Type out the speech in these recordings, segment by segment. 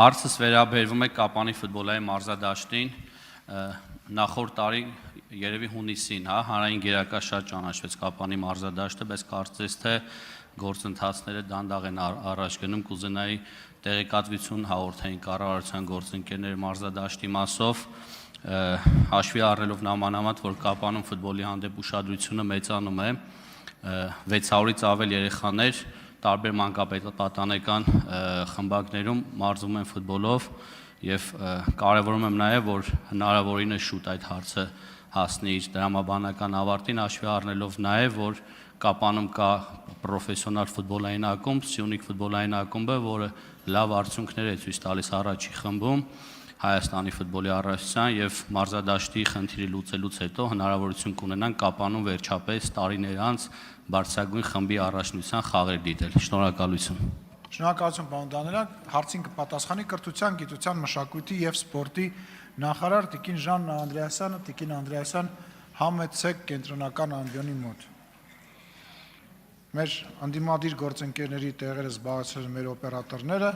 Հարցս վերաբերվում է Կապանի ֆուտբոլային մարզադաշտին, նախորդ տարի երևի հունիսին, հանրային գերակա շատ ճանաչվեց Կապանի մարզադաշտը, բայց կարծես թե գործընթացները դանդաղ են առաջ գնում, կուզենայի տեղեկատվություն հաղորդեին կառավարության գործընկերների մարզադաշտի մասով, հաշվի առնելով նամանավանդ, որ Կապանում ֆուտբոլի հանդեպ ուշադրությունը մեծանում է, 600-ից ավել երեխաներ տարբեր մանկապատանեկան խմբակներում մարզվում են ֆուտբոլով եւ կարեւորում եմ նաեւ, որ հնարավորինս շուտ այդ հարցը հասնի իր դրամաբանական ավարտին, հաշվի առնելով նաեւ, որ Կապանում կա պրոֆեսիոնալ ֆուտբոլային ակումբ, Սյունիք ֆուտբոլային ակումբը, որը լավ արդյունքներ է ցույց տալիս առաջի խմբում Հայաստանի ֆուտբոլի առաքելության եւ մարզադաշտի խնդիրը լուծելուց հետո հնարավորություն կունենան Կապանում վերջապես տարիներ անց բարձրագույն խմբի առաջնության խաղեր դիտել։ Շնորհակալություն։ Շնորհակալություն, պարոն Դանիելյան, հարցին կպատասխանի կրթության, գիտության, մշակույթի եւ սպորտի նախարար Տիկին Ժան Անդրեասյանը, Տիկին Անդրեասյան, համեցեք կենտրոնական ամբիոնի մոտ։ Մեր անդիմադիր գործընկերների տեղերը զբաղեցրել մեր օպերատորները։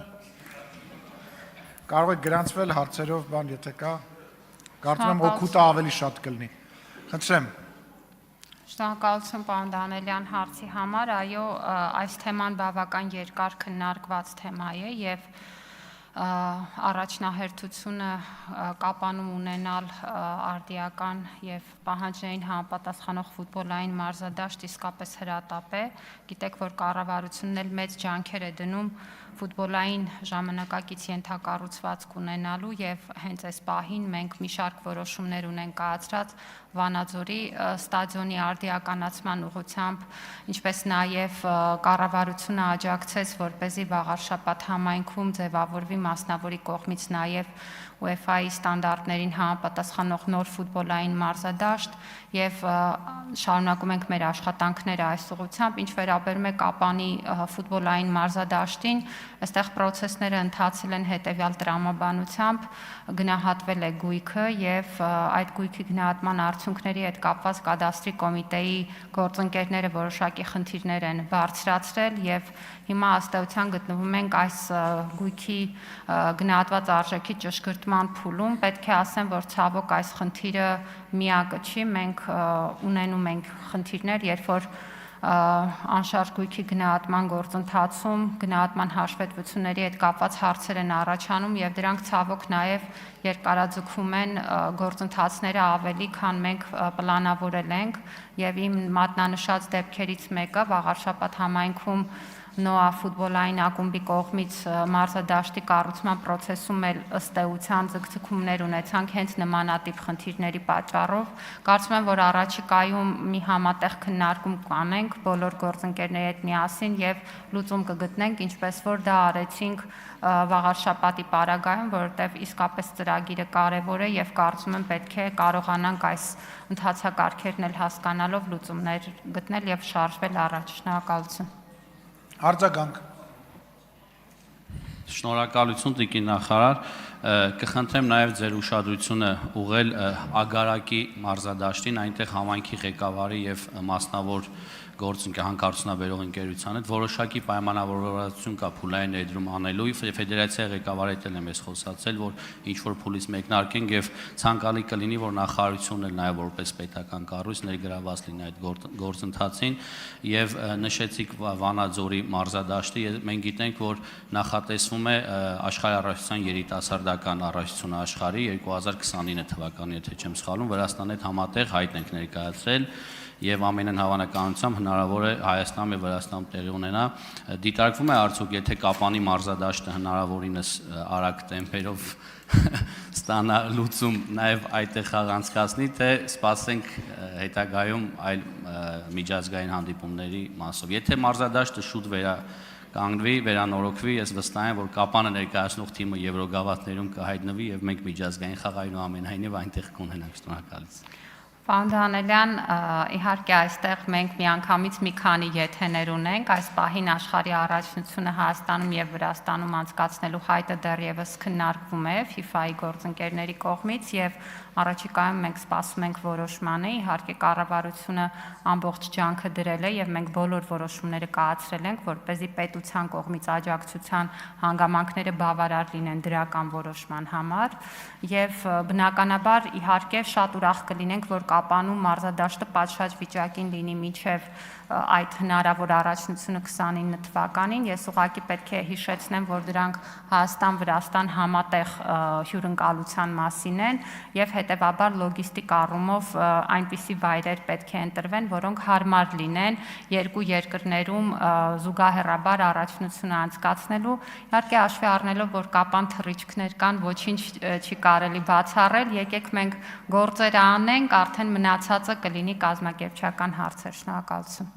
Կարող եք գրանցվել հարցերով, եթե կա, կարծում եմ օգուտը ավելի շատ կլինի։ Խնդրեմ։ Շնորհակալություն, պարոն Դանիելյան, հարցի համար, այո, այս թեման բավական երկար քննարկված թեմա է եւ առաջնահերթությունը Կապանում ունենալ արդիական եւ պահանջներին համապատասխանող ֆուտբոլային մարզադաշտ իսկապես հրատապ է։ Գիտեք, որ կառավարությունն էլ մեծ ջանքեր է դնում ֆուտբոլային ժամանակակից ենթակառուցվածք ունենալու եւ հենց այս պահին մենք մի շարք որոշումներ ունենք կայացրած Վանաձորի ստադիոնի արդիականացման ուղղությամբ, ինչպես նաեւ կառավարությունը աջակցեց, որպեսզի վաղարշաբաթ համայնքում ձևավորվի մասնավորի կողմից նաեւ UEFA-ի ստանդարտներին համապատասխանող նոր ֆուտբոլային մարզադաշտ եւ շարունակում ենք մեր աշխատանքները այս ուղղությամբ, ինչ վերաբերում է Կապանի ֆուտբոլային մարզադաշտին, այստեղ process-ները ընթացել են հետեւյալ տրամաբանությամբ, գնահատվել է գույքը եւ այդ գույքի գնահատման արդյունքների հետ կապված կադաստրի կոմիտեի գործընկերները որոշակի խնդիրներ են բարձրացրել եւ հիմա ըստ էության գտնվում ենք այս գույքի գնահատված արժեքի ճշգրտման փուլում, պետք է ասեմ, որ ցավոք այս խնդիրը միակը չի, մենք ունենում ենք խնդիրներ, երբ որ անշարժ գույքի գնահատման գործընթացում գնահատման հաշվետվությունների հետ կապված հարցեր են առաջանում եւ դրանք ցավոք նաեւ երկարաձգում են գործընթացները ավելի, քան մենք պլանավորել ենք եւ իմ մատնանշած դեպքերից մեկը վաղարշաբաթ համայնքում Նոա ֆուտբոլային ակումբի կողմից մարզադաշտի կառուցման process-ում էլ ըստ էության ձգձգումներ ունեցանք հենց նմանատիպ խնդիրների պատճառով։ Կարծում եմ, որ առաջիկայում մի համատեղ քննարկում կանենք բոլոր գործընկերների հետ միասին եւ լուծում կգտնենք, ինչպես որ դա արեցինք վաղարշաբաթի պարագայում, որովհետեւ իսկապես ծրագիրը կարեւոր է եւ կարծում եմ պետք է կարողանանք այս ընթացակարգերն էլ հասկանալով լուծումներ գտնել եւ շարժվել առաջ։ Շնորհակալություն։ Արձագանք։ Շնորհակալություն Տիկին նախարար, կխնդրեմ նաև ձեր ուշադրությունը ուղղել Ագարակի մարզադաշտին, այնտեղ համայնքի ղեկավարի եւ մասնավոր հանքարդյունաբերող ընկերության հետ որոշակի պայմանավորվածություն կա փուլային ներդրում անելու, ֆեդերացիայի ղեկավարի հետ եմ խոսացել, որ ինչ որ փուլից մեկնարկենք եւ ցանկալի կլինի, որ նախարարությունն էլ նաեւ որպես պետական կառույց ներգրավված լինի այդ գործընթացին եւ նշեցիք Վանաձորի մարզադաշտը, մենք գիտենք, որ նախատեսվում է աշխարհի առողջության երիտասարդական առողջություն աշխարհի 2029 թվականին, եթե չեմ սխալվում, Վրաստանի հետ համատեղ հայտ ենք ներկայացրել եւ ամենայն հավանականությամբ հնարավոր է Հայաստանում եւ Վրաստանում տեղի ունենա, դիտարկվում է արդյոք, եթե Կապանի մարզադաշտը հնարավորինս արագ տեմպերով ստանա լուծում նաեւ այդտեղ խաղ անցկացնի, թե սպասենք հետագայում այլ միջազգային հանդիպումների մասով։ Եթե մարզադաշտը շուտ կանգնվի, վերանորոգվի, ես վստահ եմ, որ Կապանը ներկայացնող թիմը Եվրոգավաթներում կհայտնվի եւ մենք միջազգային խաղ այնուամենայնիվ այնտեղ կունենանք։ Շնորհակալություն։ Պարոն Դանելյան, իհարկե այստեղ մենք միանգամից մի քանի եթեներ ունենք, այս պահին աշխարհի առաջնությունը Հայաստանում եւ Վրաստանում անցկացնելու հայտը դեռևս քննարկվում է FIFA-ի գործընկերների կողմից եւ առաջիկայում մենք սպասում ենք որոշմանը, իհարկե կառավարությունը ամբողջ ջանքը դրել է եւ մենք բոլոր որոշումները կայացրել ենք, որպեսզի պետության կողմից աջակցության հանգամանքները բավարար լինեն դրական որոշման համար եւ բնականաբար իհարկե շատ ուրախ կլինենք, որ Կապանում մարզադաշտը պատշաճ վիճակին լինի մինչև այդ հնարավոր առաջնությունը 29 թվականին։ Ես ուղղակի պետք է հիշեցնեմ, որ դրանք Հայաստան-Վրաստան համատեղ հյուրընկալության մասին են եւ հետեւաբար լոգիստիկ առումով այնպիսի վայրեր պետք է ընտրվեն, որոնք հարմար լինեն երկու երկրներում զուգահեռաբար առաջնությունը անցկացնելու։ Իհարկե հաշվի առնելով, որ Կապան թռիչքներ կան, ոչինչ չի կարելի բացառել, եկեք մենք գործերը անենք, արդեն մնացածը կլինի կազմակերպչական հարցեր։ Շնորհակալություն։